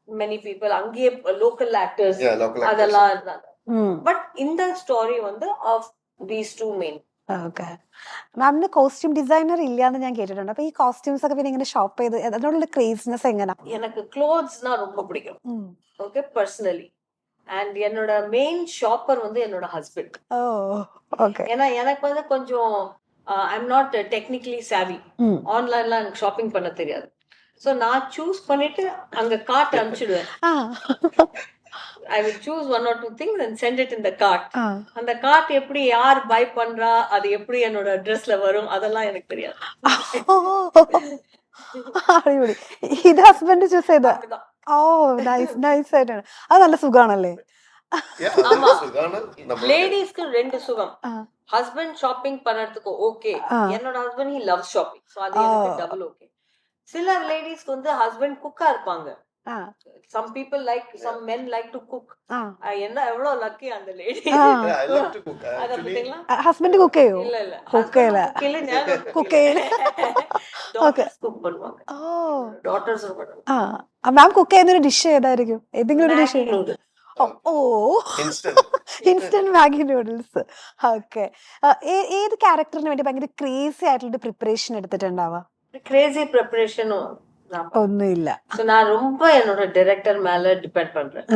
many people அங்கேயே local actors அதெல்லாம் இருந்தாங்க. பட் இந்த ஸ்டோரி வந்து of these two main. Okay, മാമിന് കോസ്റ്റ്യൂം ഡിസൈനർ ഇല്ലാന്ന് ഞാൻ കേട്ടിട്ടുണ്ട്. അപ്പൊ ഈ കോസ്റ്റ്യൂംസ് ഒക്കെ പിന്നെ ഇങ്ങനെ ഷോപ്പ് ചെയ്ത് അതിനോടുള്ള ക്രേസിനെസ് എങ്ങനെ? எனக்கு க்ளோத்ஸ்னா ரொம்ப பிடிக்கும். Okay, personally. அண்ட் என்னோட மெயின் ஷாப்பர் வந்து என்னோட ஹஸ்பண்ட். ஓ, ஓகே. ஏன்னா எனக்கு வந்து கொஞ்சம் ஐ எம் நாட் டெக்னிக்கலி சாவி. ஆன்லைன்ல எனக்கு ஷாப்பிங் பண்ண தெரியாது. சோ நான் சூஸ் பண்ணிட்டு அங்க card அனுப்பிச்சிடுவேன். I will choose one or two things and send it in the cart. அந்த கார்ட் எப்படி யார் பை பண்றா, அது எப்படி என்னோட அட்ரஸ்ல வரும், அதெல்லாம் எனக்கு தெரியாது. അടിപൊളി. ഇത് ഹസ്ബൻഡ് ചൂസ് ചെയ്ത? ഓ, നൈസ് ആയിട്ടാണ്. അത് നല്ല സുഖാണല്ലേ? லேடிஸ்க்கு ரெண்டு சுகம். ஹஸ்பண்ட் ஷாப்பிங் பண்றதுக்கு ஓகே, என்னோட husband he loves shopping, so அது எனக்கு டபுள் ஓகே. சில லேடிஸ்க்கு வந்து ஹஸ்பண்ட் குக்கா இருப்பாங்க. Some people like, some men like to cook. என்ன எவ்வளவு லக்கி அந்த lady. I love to cook actually. Husband cook ചെയ്യോ? இல்ல കുക്ക് ചെയ്യല. കുക്ക് ചെയ്യല. டாட்டர்ஸ் குக் பண்ணுவாங்க. டாட்டர்ஸ் பண்ணுவாங்க. മാം കുക്ക് ചെയ്യുന്ന ഒരു ഡിഷ് ഏതായിരിക്കും? ഏതെങ്കിലും ഒരു ഡിഷ്? ഓ, ഇൻസ്റ്റന്റ് മാഗി നൂഡിൽസ്. ഓക്കെ, ഏത് ക്യാരക്ടറിന് വേണ്ടി ഭയങ്കര ക്രേസി ആയിട്ടുള്ള പ്രിപ്പറേഷൻ എടുത്തിട്ടുണ്ടാവാ? கிரேசி ப்ரிப்பரேஷன் ஒண்ணுமில்ல. நான் ரொம்ப என்னோட டைரக்டர் மேல டிபெண்ட் பண்றேன்.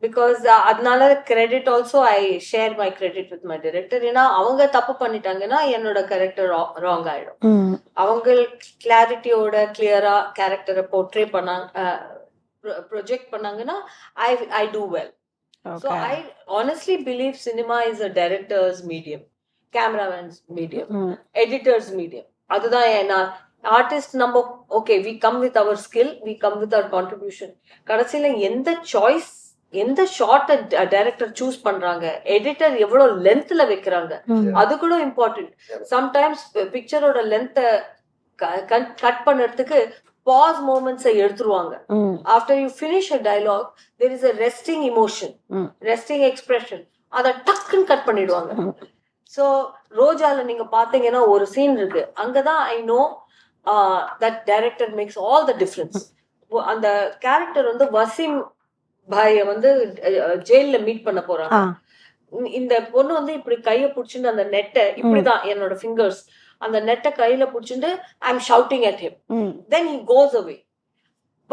பிகாஸ் அதனால credit also I share my credit with my director. ஏன்னா அவங்க தப்பு பண்ணிட்டாங்கன்னா என்னோட கேரக்டர் ராங் ஆயிடும். அவங்க கிளாரிட்டியோட கிளியரா கேரக்டரை போர்ட்ரே பண்ணாங்க, ப்ரொஜெக்ட் பண்ணாங்கன்னா I do well. So I honestly believe cinema is a director's medium. Cameramen's medium, editors medium. அதுதான் நான் ஆர்டிஸ்ட் நம்ம okay we come with our skill, we come with our contribution. கடைசியில எந்த சாய்ஸ், எந்த shot director choose பண்றாங்க, editor எவ்வளவு லென்த்ல வைக்கிறாங்க, அது கூட இம்பார்ட்டன்ட். சம்டைம்ஸ் பிக்சரோட லென்த்தை கட் பண்ணுறதுக்கு பாஸ் மூமெண்ட்ஸை எடுத்துருவாங்க. After you finish a dialogue there is a resting emotion, resting expression, அதை டக்குன்னு கட் பண்ணிடுவாங்க. ஸோ ரோஜால நீங்க பாத்தீங்கன்னா ஒரு சீன் இருக்கு, அங்கதான் I know that director makes all the difference. அந்த கேரக்டர் வந்து வசீம் பாய வந்து ஜெயில மீட் பண்ண போறாங்க. இந்த பொண்ணு வந்து இப்படி கைய புடிச்சுட்டு அந்த நெட்டை இப்படிதான் என்னோட ஃபிங்கர்ஸ் அந்த நெட்டை கையில புடிச்சுட்டு I am shouting at him. Then he goes away,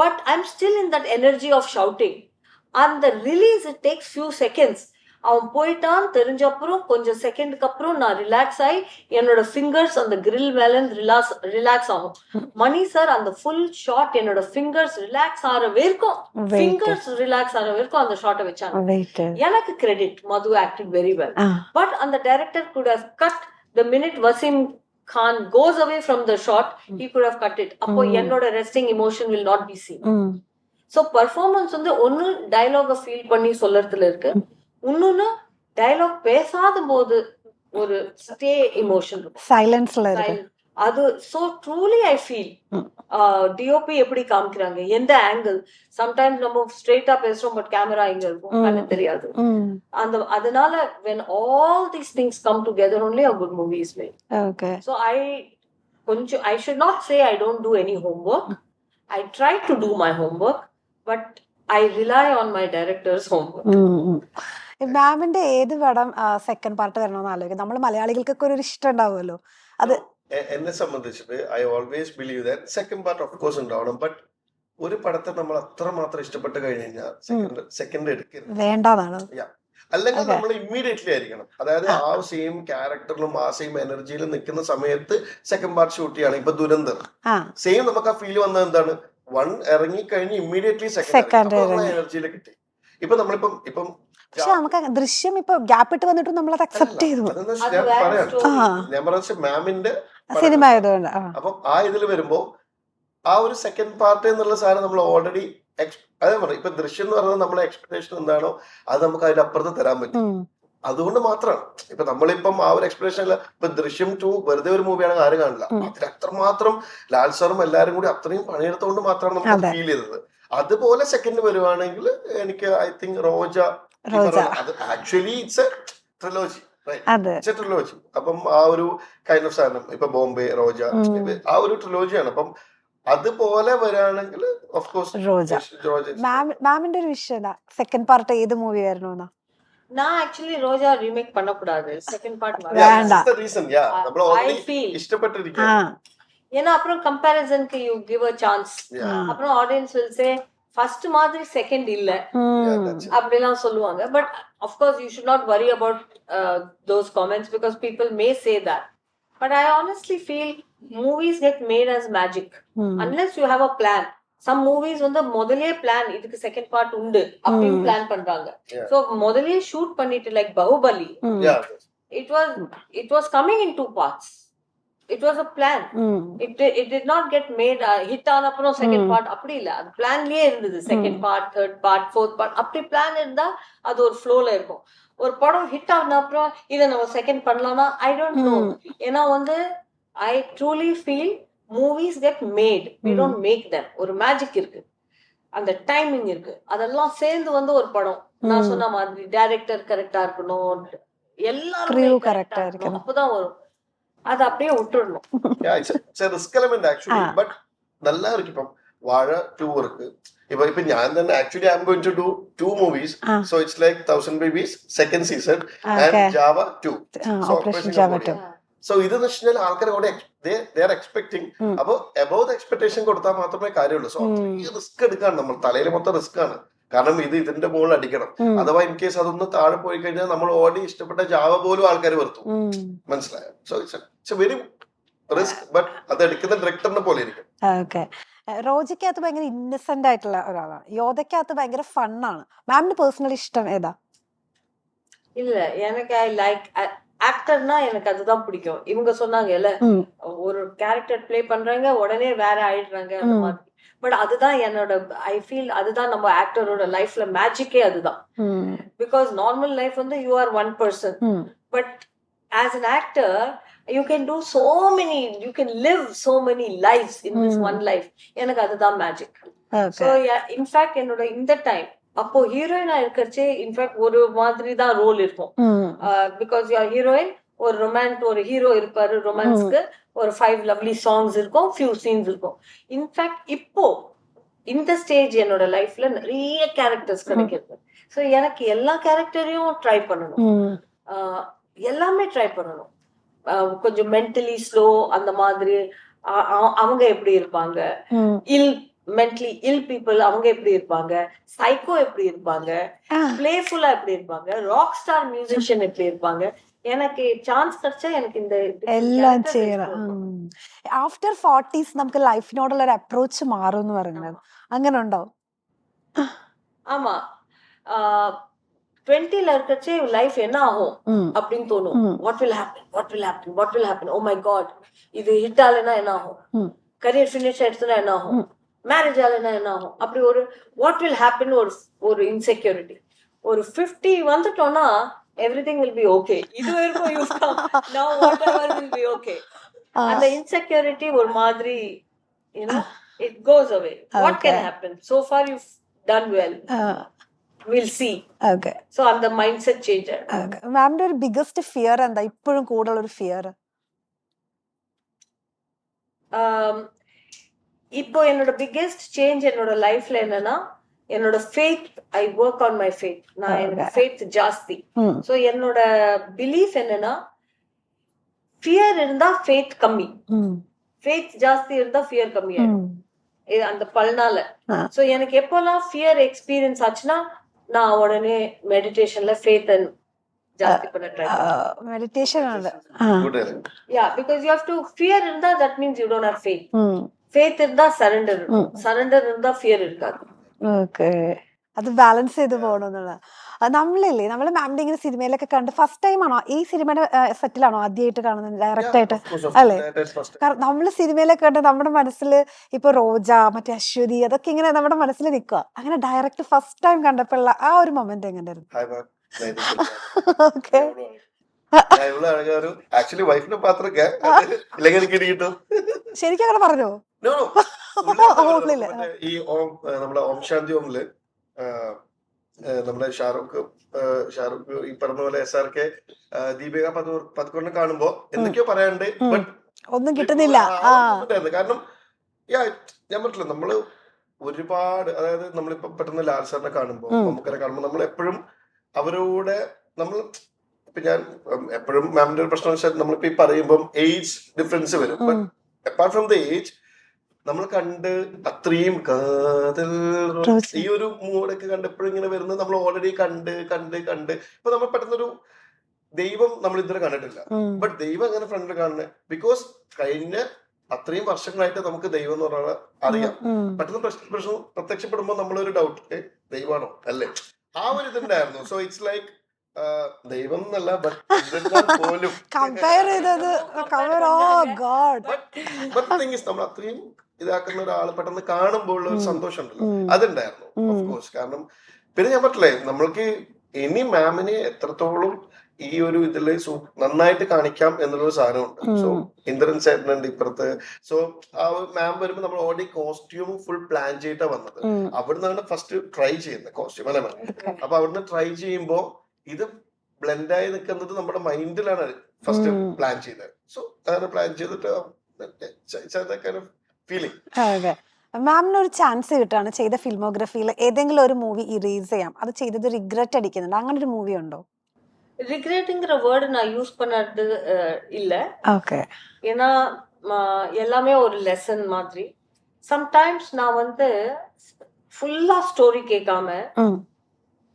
but I am still in that energy of shouting. அந்த release it takes few seconds. அவன் போயிட்டான் தெரிஞ்ச அப்புறம் கொஞ்சம் செகண்டுக்கு அப்புறம் நான் ரிலாக்ஸ் ஆகி என்னோட ஃபிங்கர்ஸ் அந்த கிரில் மேல ரிலாக்ஸ் ஆகும். மணி சார் அந்த ஃபுல் ஷாட் என்னோட ஃபிங்கர்ஸ் ரிலாக்ஸ் ஆகிற வரைக்கும் அந்த ஷாட்டை வச்சாங்க. எனக்கு credit, Madhu acted very well. But அந்த director good how cut the minute Waseem Khan goes away from the shot, he could have cut it. அப்போ என்னோட resting emotion will not be seen. So performance வந்து ஒன்னு டயலாக ஃபீல் பண்ணி சொல்லறதுல இருக்கு, இன்னொன்னு dialogue பேசாத போது ஒரு ஸ்டே எமோஷன் இருக்கும், சைலன்ஸ்ல இருக்கு. அது so truly I feel DOP எப்படி காமிக்கிறாங்க, எந்த ஆங்கிள். சம்டைம்ஸ் நம்ம ஸ்ட்ரெயிட்டா பேசுறோம் பட் கேமரா எங்க இருக்கும் அது தெரியாது. அதனால when all these things come together only a good movie is made. Okay. So I should not say I don't do any homework. I try to do my homework, but I rely on my director's homework. മാമിന്റെ ഏത് പടം second part വരണമെന്ന് ആലോചിക്കും. നമ്മൾ മലയാളികൾക്കൊക്കെ ഒരു ഇഷ്ടം ഉണ്ടാവുമല്ലോ. അത് എന്നെ സംബന്ധിച്ചിട്ട് I always believe that second part of course ഉണ്ടാവണം. ബട്ട് ഒരു പടത്തെ നമ്മൾ അത്രമാത്രം ഇഷ്ടപ്പെട്ട് കഴിഞ്ഞ് കഴിഞ്ഞാൽ സെക്കൻഡ് എടുക്കരുത്, വേണ്ടതാണ്. അല്ലെങ്കിൽ നമ്മൾ ഇമ്മീഡിയറ്റ്ലി ആയിരിക്കണം. അതായത് ആ സെയിം ക്യാരക്ടറിലും ആ സെയിം എനർജിയിലും നിൽക്കുന്ന സമയത്ത് സെക്കൻഡ് പാർട്ട് ഷൂട്ട് ചെയ്യണം. ഇപ്പൊ ദുരന്തം സെയിം നമുക്ക് ആ ഫീൽ വന്നത് എന്താണ്, വൺ ഇറങ്ങി കഴിഞ്ഞ് ഇമ്മീഡിയറ്റ്ലി സെക്കൻഡ് എനർജിയിൽ കിട്ടി. ഇപ്പൊ നമ്മളിപ്പം പക്ഷെ നമുക്ക് ദൃശ്യം ഇപ്പൊ ഗ്യാപ്പ് ഇട്ട് വന്നിട്ട് നമ്മൾ അത് അക്സെപ്റ്റ് ചെയ്തു. ഞാൻ പറഞ്ഞ മാമിന്റെ സിനിമ ആയതുകൊണ്ട്. അപ്പം ആ ഇതിൽ വരുമ്പോ ആ ഒരു സെക്കൻഡ് പാർട്ട് എന്നുള്ള സാധനം നമ്മൾ ഓൾറെഡി അതേ പറഞ്ഞു. ഇപ്പൊ ദൃശ്യം എന്ന് പറയുന്നത് നമ്മളെ എക്സ്പെക്ടേഷൻ എന്താണോ അത് നമുക്ക് അതിന്റെ അപ്പുറത്ത് തരാൻ പറ്റും. അതുകൊണ്ട് മാത്രമാണ് ഇപ്പൊ നമ്മളിപ്പം ആ ഒരു എക്സ്പെക്ടേഷൻ അല്ല. ഇപ്പൊ ദൃശ്യം 2 വെറുതെ ഒരു മൂവിയാണെങ്കിൽ ആരും കാണില്ല. അതിൽ അത്രമാത്രം ലാൽ സാറും എല്ലാരും കൂടി അത്രയും പണിയെടുത്തുകൊണ്ട് മാത്രമാണ് നമുക്ക് ഫീൽ ചെയ്തത്. അതുപോലെ സെക്കൻഡ് വരുവാണെങ്കിൽ എനിക്ക് I think Roja actually it's A ട്രിലോജി, ട്രിലോജി. അപ്പം ആ ഒരു കൈൻഡ് ഓഫ് സാധനം ഇപ്പൊ ബോംബെ റോജ ആ ഒരു ട്രിലോജിയാണ്. അപ്പം അതുപോലെ വരാണെങ്കിൽ ഓഫ് കോഴ്സ് റോജ. മാമിന്റെ ഒരു വിഷയം സെക്കൻഡ് പാർട്ട് ഏത് മൂവി വരണമെന്നാ? நான் ஆக்சுவலி ரோஜா ரீமேக் பண்ணக்கூடாது, செகண்ட் பார்ட் இஷ்டப்பட்டிருக்கேன். ஏன்னா அப்புறம் கம்பேரிசனுக்கு யூ கிவ் அ சான்ஸ். அப்புறம் ஆடியன்ஸ் வில் சே ஃபர்ஸ்ட் மாதிரி செகண்ட் இல்ல அப்படிலாம் சொல்லுவாங்க. But of course you should not worry about those comments because people may say that. But I honestly feel movies get made as magic unless you have a plan. Some movies வந்து முதலே plan, இதுக்கு second part உண்டு அப்படின்னு plan பண்றாங்க. So முதலே shoot பண்ணிட்டு like Baahubali, it was coming in 2 parts. It was a plan. It did not get made hit ஆன அப்புறம் செகண்ட் பார்ட் அப்படி இல்ல, அது பிளான்லயே இருந்தது. Second part, third part, fourth part அப்படி பிளான் இருந்தா அது ஒரு ஃப்ளோல இருக்கும். ஒரு படம் ஹிட் ஆன அப்புறம் இதை நம்ம செகண்ட் பண்ணலாம்னா ஐ டோன்ட் நோ. ஏன்னா வந்து I truly feel movies get made, we don't make them. ஒரு மேஜிக் இருக்கு, அந்த டைமிங் இருக்கு, அதெல்லாம் சேர்ந்து வந்து ஒரு படம். நான் சொன்ன மாதிரி டைரக்டர் கரெக்டா இருக்கணும், எல்லாரும் கரெக்டா இருக்கணும், அப்பதான் வரும். அது அப்படியே விட்டுறணும். It's a risk element actually, but நல்லா இருக்கு. இப்போ வாழ 2 இருக்கு. இப்போ ഞാൻ തന്നെ actually I am going to do 2 movies. So it's like 1000 Babies second season and Java 2. So operation Java 2. So ഇതെന്ന് വെച്ചാൽ ആൾക്കാർ ദേ ആർ എക്സ്പെക്ടിങ്. അപ്പൊ എബവ് ദ എക്സ്പെക്ടേഷൻ കൊടുത്താൽ മാത്രമേ കാര്യമുള്ളൂ. സോ റിസ്ക് എടുക്കാണ് നമ്മൾ, തലയിൽ മൊത്തം റിസ്ക് ആണ്. കാരണം ഇതിന്റെ മുകളിൽ അടിക്കണം. അഥവാ ഇൻ കേസ് അതൊന്ന് താഴെ പോയി കഴിഞ്ഞാൽ നമ്മൾ ഓടി ഇഷ്ടപ്പെട്ട ജാവ പോലും ആൾക്കാർ വെറുത്തു. മനസ്സിലായോ? So it's very risk, but അത് എടുക്കുന്ന ഡയറക്ടറിനെ പോലെ ഇരിക്കും. റോജയ്ക്കകത്ത് ഭയങ്കര ഇന്നസെന്റ് ആയിട്ടുള്ള ഒരാളാണ്, യോധയ്ക്കകത്ത് ഭയങ്കര ഫണ്ണാണ്. മാമിന് പേഴ്സണലി ഇഷ്ടം ഏതാ? இல்ல எனக்கு ஆக்டர்னா எனக்கு அதுதான் பிடிக்கும். இவங்க சொன்னாங்கல்ல, ஒரு கேரக்டர் ப்ளே பண்றாங்க உடனே வேற ஆயிடுறாங்க அந்த மாதிரி. பட் அதுதான் என்னோட ஐ ஃபீல் அதுதான் நம்ம ஆக்டரோட லைஃப்ல மேஜிக்கே அதுதான். பிகாஸ் நார்மல் லைஃப் வந்து you are one person, but as an actor you can do so many, you can live so many lives in this one life. எனக்கு அதுதான் மேஜிக். ஸோ இன்ஃபேக்ட் என்னோட இந்த time அப்போ ஹீரோயினா இருக்கிறச்சே இன்ஃபேக்ட் ஒரு மாதிரி தான் ரோல் இருக்கும். பிகாஸ் யூ ஹீரோயின் ஒரு ஒரு ஹீரோ இருப்பாரு ரொமான்ஸ்க்கு, ஒரு 5 லவ்லி சாங்ஸ் இருக்கும், ஃபியூ சீன்ஸ் இருக்கும். இன்ஃபேக்ட் இப்போ இந்த ஸ்டேஜ் என்னோட லைஃப்ல நிறைய கேரக்டர்ஸ் கிடைக்கிறது. ஸோ எனக்கு எல்லா கேரக்டரையும் ட்ரை பண்ணணும், எல்லாமே ட்ரை பண்ணணும். கொஞ்சம் மென்டலி ஸ்லோ அந்த மாதிரி அவங்க எப்படி இருப்பாங்க, மென்டலி இல் பீப்புள் அவங்க எப்படி இருப்பாங்க, சைக்கோ எப்படி இருப்பாங்க, பிளேஃபுல்லா எப்படி இருப்பாங்க, ராக் ஸ்டார் மியூசிஷியன் எப்படி இருப்பாங்க. எனக்கு சான்ஸ் கிடைச்சா எனக்கு இந்த എല്ലാം ചെയ്യണം. ആഫ്റ്റർ 40s നമുക്ക് ലൈഫിനോടുള്ള ഒരു അപ്രോച്ച് മാറും എന്ന് പറയുന്നത് അങ്ങനെ ഉണ്ടോ? ஆமா, 20ல இருக்கச்சே லைஃப் என்ன ஆகும் அப்படின்னு தோணும். What will happen, oh my god இது ஹிட் ஆலனா என்ன ஆகும், கரியர் ஃபினிஷ் ஆயிடுச்சுன்னா என்ன ஆகும், மேரேஜ் ஆலனா என்ன ஆகும், அப்படி ஒரு வாட் வில் ஹேப்பன் ஒரு இன்செக்யூரிட்டி. ஒரு 50 வந்துட்டோம்னா everything will be okay. இது வரைக்கும் you come now whatever will be okay. அந்த இன்செக்யூரிட்டி ஒரு மாதிரி you know it goes away. What can happen, so far you've done well, we'll see. Okay, so அந்த mindset change. Okay, മാമിന്റെ ഒരു biggest fear എന്താ ഇപ്പോഴും കൂടുതൽ ഒരു ഫിയർ? இப்போ என்னோட பிக்கெஸ்ட் சேஞ்ச் என்னோட லைஃப்ல என்னன்னா என்னோட faith, I work on my faith. நான் எனக்கு ஃபேத் ஜாஸ்தி. சோ என்னோட பிலீஃப் என்னன்னா ஃபியர் இருந்தா ஃபேத் கம்மி, ஃபேத் ஜாஸ்தி இருந்தா ஃபியர் கம்மி ஆயிடும் அந்த பல்னால. சோ எனக்கு எப்போலாம் ஃபியர் எக்ஸ்பீரியன்ஸ் ஆச்சுன்னா நான் உடனே மெடிடேஷன்ல ஃபேத் ஜாஸ்தி பண்ண ட்ரை பண்ணுவேன். மெடிடேஷன் ആണ്. Yeah, because you have to fear இருந்தா that means you don't have faith. Faith இருந்தா surrender இருக்கும், surrender இருந்தா fear இருக்காது. ഓക്കെ, അത് ബാലൻസ് ചെയ്ത് പോകണമെന്നുള്ള. നമ്മളില്ലേ നമ്മള് മാമിന്റെ ഇങ്ങനെ സിനിമയിലൊക്കെ കണ്ട് ഫസ്റ്റ് ടൈം ആണോ ഈ സിനിമയുടെ സെറ്റിലാണോ ആദ്യമായിട്ട് കാണുന്നത് ഡയറക്റ്റ് ആയിട്ട്? അല്ലേ, കാരണം നമ്മള് സിനിമയിലൊക്കെ കണ്ട് നമ്മുടെ മനസ്സിൽ ഇപ്പൊ റോജ, മറ്റേ അശ്വതി അതൊക്കെ ഇങ്ങനെ നമ്മുടെ മനസ്സിൽ നിൽക്കുക. അങ്ങനെ ഡയറക്റ്റ് ഫസ്റ്റ് ടൈം കണ്ടപ്പോഴുള്ള ആ ഒരു മൊമെന്റ് എങ്ങനെയായിരുന്നു? ഓക്കെ, ആക്ച്വലി വൈഫിനെ പാത്രക്കെ ശരിക്കും അങ്ങനെ പറഞ്ഞോ? ഈ നമ്മുടെ ഓം ശാന്തി ഓമില് നമ്മുടെ ഷാറുഖ് ഈ പറഞ്ഞ പോലെ SRK ദീപിക പതുക്കോറിനെ കാണുമ്പോ എന്തൊക്കെയോ പറയാനുണ്ട്, ബട്ട് ഒന്നും കിട്ടുന്നില്ല. കാരണം ഞാൻ പറഞ്ഞില്ല, നമ്മള് ഒരുപാട്, അതായത് നമ്മളിപ്പോ പെട്ടെന്ന് ലാൽ സാറിനെ കാണുമ്പോ നമുക്കനെ കാണുമ്പോ നമ്മൾ എപ്പോഴും അവരോട് നമ്മൾ ഇപ്പൊ ഞാൻ എപ്പോഴും മാമിന്റെ ഒരു പ്രശ്നം വെച്ചാൽ നമ്മളിപ്പോ ഈ പറയുമ്പം ഏജ് ഡിഫറൻസ് വരും. But apart from the age നമ്മൾ കണ്ട് അത്രയും കാതൽ ഈ ഒരു മൂഡൊക്കെ കണ്ടപ്പോഴും ഇങ്ങനെ വരുന്നത് നമ്മൾ ഓൾറെഡി കണ്ട് ഇപ്പൊ നമ്മൾ പെട്ടെന്നൊരു ദൈവം നമ്മൾ ഇതുവരെ കണ്ടിട്ടില്ല, ബട്ട് ദൈവം അങ്ങനെ ഫ്രണ്ടിൽ കാണുന്നത് ബിക്കോസ് കഴിഞ്ഞ അത്രയും വർഷങ്ങളായിട്ട് നമുക്ക് ദൈവം എന്ന് പറഞ്ഞാൽ അറിയാം. പെട്ടെന്ന് പ്രത്യക്ഷപ്പെടുമ്പോ നമ്മളൊരു ഡൗട്ട്, ദൈവമാണോ അല്ലേ, ആ ഒരു ഇതുണ്ടായിരുന്നു. സോ ഇറ്റ്സ് ലൈക്ക് ദൈവം എന്നല്ല, പോലും നമ്മൾ അത്രയും ഇതാക്കുന്ന ഒരാള് പെട്ടെന്ന് കാണുമ്പോൾ ഒരു സന്തോഷം ഉണ്ടല്ലോ, അതുണ്ടായിരുന്നു ഓഫ്കോഴ്സ്. കാരണം പിന്നെ ഞാൻ പറഞ്ഞില്ലേ, നമ്മൾക്ക് ഇനി മാമിനെ എത്രത്തോളം ഈ ഒരു ഇതില് നന്നായിട്ട് കാണിക്കാം എന്നുള്ളൊരു സാധനമുണ്ട്. സോ ഇന്ദ്രൻ ചേട്ടനുണ്ട് ഇപ്പുറത്ത്. സോ ആ മാം വരുമ്പോ നമ്മൾ ഓൾറെഡി കോസ്റ്റ്യൂം ഫുൾ പ്ലാൻ ചെയ്തിട്ടാ വന്നത്. അവിടുന്നാണ് ഫസ്റ്റ് ട്രൈ ചെയ്യുന്നത് കോസ്റ്റ്യൂം അല്ലെ മാം. അപ്പൊ അവിടുന്ന് ട്രൈ ചെയ്യുമ്പോ ഇത് ബ്ലെൻഡായി നിൽക്കുന്നത് നമ്മുടെ മൈൻഡിലാണ് ഫസ്റ്റ് പ്ലാൻ ചെയ്തത്. സോ അങ്ങനെ പ്ലാൻ ചെയ്തിട്ട് ഫീലിംഗ്. മാമിന് ഒരു ചാൻസ് കിട്ടാണ് ചെയ്ത ഫിൽമോഗ്രഫിയിൽ ഏതെങ്കിലും ഒരു മൂവി ഇറേസ് ചെയ്യാം, അത് ചെയ്തത് റിഗ്രറ്റ് അടിക്കുന്നുണ്ട്, അങ്ങനെ ഒരു മൂവി ഉണ്ടോ? ரிக்ரெட்ங்கிற வேர்டு நான் யூஸ் பண்ணது இல்ல. ஓகே, ஏன்னா எல்லாமே ஒரு லெசன் மாதிரி. சம்டைம்ஸ் நான் வந்து ஃபுல்லா ஸ்டோரி கேட்காம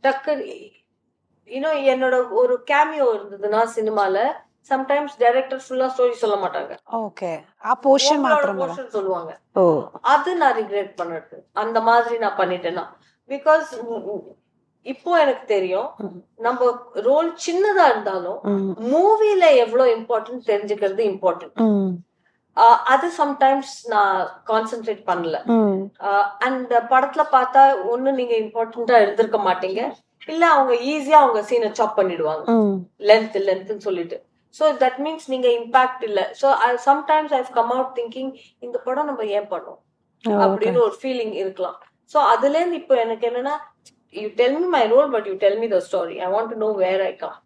டக்கு என்னோட ஒரு கேமியோ இருந்ததுன்னா சினிமால சம்டைம்ஸ் டைரக்டர் ஃபுல்லா ஸ்டோரி சொல்ல மாட்டாங்க. ஓகே, ஆ போர்ஷன் മാത്രം சொல்லுவாங்க. அது நான் ரிக்ரெட் பண்ணது. அந்த மாதிரி நான் பண்ணிட்டேன்னா, பிகாஸ் இப்போ எனக்கு தெரியும் நம்ம ரோல் சின்னதா இருந்தாலும் மூவில எவ்வளவு இம்பார்ட்டன்ட் தெரிஞ்சுக்கிறது இம்பார்ட்டன்ட். அது சம்டைம்ஸ் நான் கான்சென்ட்ரேட் பண்ணல. அண்ட் படத்துல பார்த்தா ஒண்ணு நீங்க இம்பார்ட்டன்டா இருந்திருக்க மாட்டீங்க, இல்ல அவங்க ஈஸியா அவங்க சீனை சாப் பண்ணிடுவாங்க லென்த்னு சொல்லிட்டு. ஸோ தட் மீன்ஸ் நீங்க இம்பாக்ட் இல்ல. So sometimes I come out thinking இந்த படம் நம்ம ஏன் பண்ணோம் அப்படின்னு ஒரு ஃபீலிங் இருக்கலாம். ஸோ அதுல இருந்து இப்போ எனக்கு என்னன்னா, you tell me my role but you tell me the story. I want to know where I come.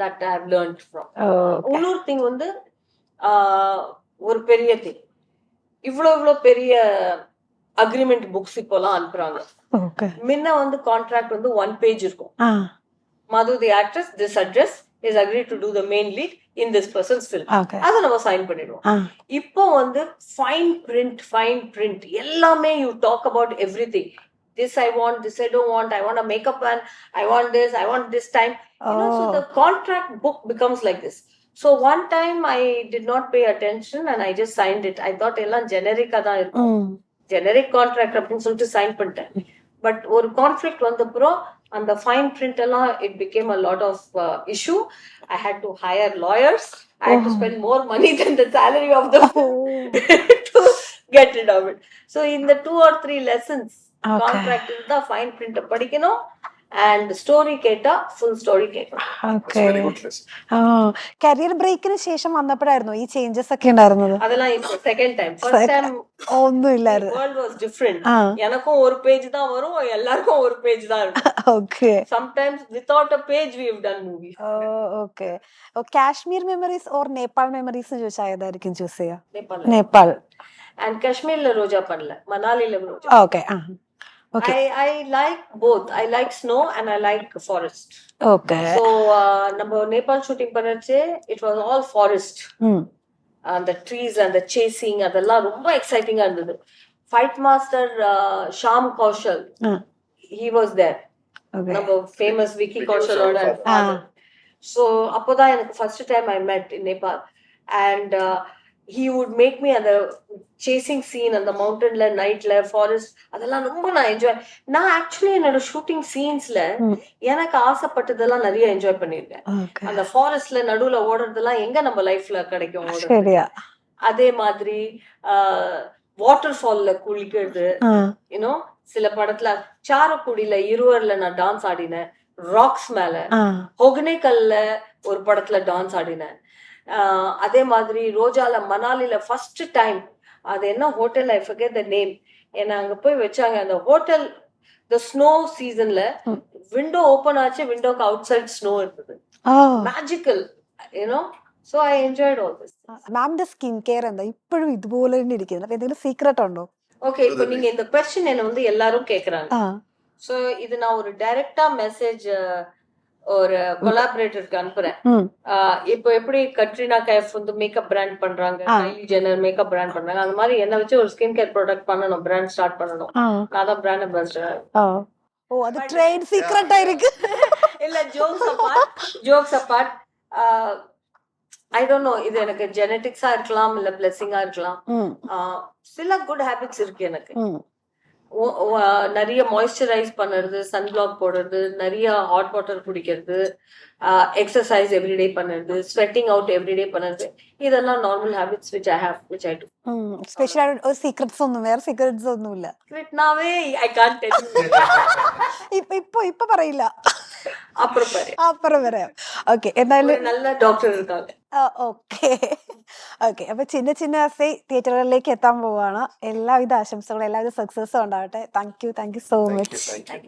That I have learned from. இன்னொரு திங் வந்து ஒரு பெரிய திங், இவ்வளவு பெரிய அக்ரிமெண்ட் புக்ஸ் இப்போலாம் அனுப்புறாங்க. முன்ன வந்து கான்ட்ராக்ட் வந்து 1 page இருக்கும். Madhu the actress this address is agreed to do the main lead in this person's film. அத நம்ம சைன் பண்ணிடுவோம். இப்போ வந்து ஃபைன் பிரிண்ட் எல்லாமே you talk about everything. This I want, this I don't want, I want a makeup man, I want this time. So the contract book becomes like this. So one time I did not pay attention and I just signed it. I thought எல்லாம் ஜெனரிக்கா தான் இருக்கும், generic contract அப்படின்னு சொல்லிட்டு sign பண்ணிட்டேன். But ஒரு conflict வந்தப்புறம் அந்த fine print எல்லாம் it became a lot of issue. I had to hire lawyers. I had to spend more money than the salary of the to get rid of it. So in the 2 or 3 lessons, contract இருந்தா fine print படிக்கணும் and story கேட்டா full story கேட்கணும். Career ബ്രേക്കിന് ശേഷം വന്നപ്പോഴായിരുന്നു ഈ changes ഒക്കെ ഉണ്ടായിരുന്നത്? அதெல்லாம் இப்போ செகண்ட் டைம். ஃபர்ஸ்ட் டைம் ஒண்ணும் இல்லாரு. world was different. எனக்கும் ஒரு பேஜ் தான் வரும், எல்லாருக்கும் ஒரு பேஜ் தான் இருக்கும். Okay. Sometimes without a page we have done movies. Okay. Kashmir memories or Nepal memories ചോദിച്ചാൽ ഏതായിരിക്കും ചൂസ് ചെയ്യാ? നേപ്പാൾ. And കാശ്മീരിல ரோஜா பண்ணல, மணாலில ரோஜா. Okay. Okay. I like both. I like snow and I like forest. Okay. So நம்ம நேபாள் ஷூட்டிங் பண்ணச்சே it was all forest. And the trees and the chasing அதெல்லாம் ரொம்ப எக்ஸைட்டிங்கா இருந்தது. Fight master Sham Kaushal, he was there. நம்ம famous Vicky கௌஷலோட father. So அப்போதான் எனக்கு first time I met in Nepal and he would make me அந்த சேசிங் சீன் அந்த மவுண்டன்ல நைட்ல ஃபாரஸ்ட் அதெல்லாம் ரொம்ப நான் என்ஜாய். நான் ஆக்சுவலி என்னோட ஷூட்டிங் சீன்ஸ்ல எனக்கு ஆசைப்பட்டதெல்லாம் நிறைய என்ஜாய் பண்ணிருக்கேன். அந்த ஃபாரஸ்ட்ல நடுவுல ஓடுறதெல்லாம் எங்க நம்ம லைஃப்ல கிடைக்கும். அதே மாதிரி வாட்டர் ஃபால்ல குளிக்கிறது, யூனோ சில படத்துல சாரக்குடியில இருவர்ல நான் டான்ஸ் ஆடினேன், ராக்ஸ் மேல ஹொகனேக்கல்ல ஒரு படத்துல டான்ஸ் ஆடினேன். அதே மாதிரி ரோஜால மணாலில ஃபர்ஸ்ட் டைம் அது என்ன hotel I forget the name, என்ன அங்க போய் வச்சாங்க. அந்த ஹோட்டல் த ஸ்னோ சீசன்ல விண்டோ ஓபன் ஆச்சு, விண்டோக்கு அவுட் சைட் ஸ்னோ இருந்தது. Magical, you know. So I enjoyed all this. മാമിന്റെ സ്കിൻ കെയർ എന്താ ഇപ്പോഴും ഇതുപോലെ തന്നെ ഇരിക്കുന്നത്? എന്തെങ്കിലും സീക്രട്ട് ഉണ്ടോ? ஓகே, இப்போ நீங்க இந்த क्वेश्चन என்ன வந்து எல்லாரும் கேக்குறாங்க. சோ இது நான் ஒரு டைரக்டா மெசேஜ் ஒரு கொலாபரேட்டருக்கு அனுப்புறேன். இப்போ எப்படி கட்ரினா கைஃப் வந்து மேக்கப் பிராண்ட் பண்றாங்க, கைலி ஜெனர் மேக்கப் பிராண்ட் பண்றாங்க, அந்த மாதிரி என்ன வச்சு ஒரு ஸ்கின் கேர் ப்ராடக்ட் பண்ணணும், பிராண்ட் ஸ்டார்ட் பண்ணணும். நான் தான் பிராண்ட் அம்பாசிடர். ஓ, அது ட்ரேட் சீக்ரெட்டா இருக்கு. இல்ல, jokes abort I don't know, இது எனக்கு ஜெனடிக்ஸா இருக்கலாம், இல்ல பிளெஸிங்கா இருக்கலாம். சில குட் ஹேபிட்ஸ் இருக்கு எனக்கு. நிறைய மாய்ஸ்சரைஸ் பண்ணுறது, சன்பிளாக் போடுறது, நிறைய ஹாட் வாட்டர் குடிக்கிறது, எக்ஸசைஸ் எவ்ரிடே பண்ணுறது, ஸ்வெட்டிங் அவுட் எவ்ரிடே பண்ணுறது, இதெல்லாம் normal habits which I have, which I do. Special ഒരു സീക്രറ്റ്സ് ഒന്നും, വേറെ സീക്രറ്റ്സ് ഒന്നുമില്ല. നാവേ I can't tell you. ഇപ്പൊ പറയില്ല, അപ്പുറം പറയാം. ഓക്കെ, എന്തായാലും നല്ല ഡോക്ടർ இருக்காங்க. ഓക്കെ. അപ്പൊ ചിന്ന ചിന്ന തിയേറ്ററുകളിലേക്ക് എത്താൻ പോവാണ്. എല്ലാവിധ ആശംസകളും, എല്ലാവിധ സക്സസും ഉണ്ടാവട്ടെ. Thank you so much.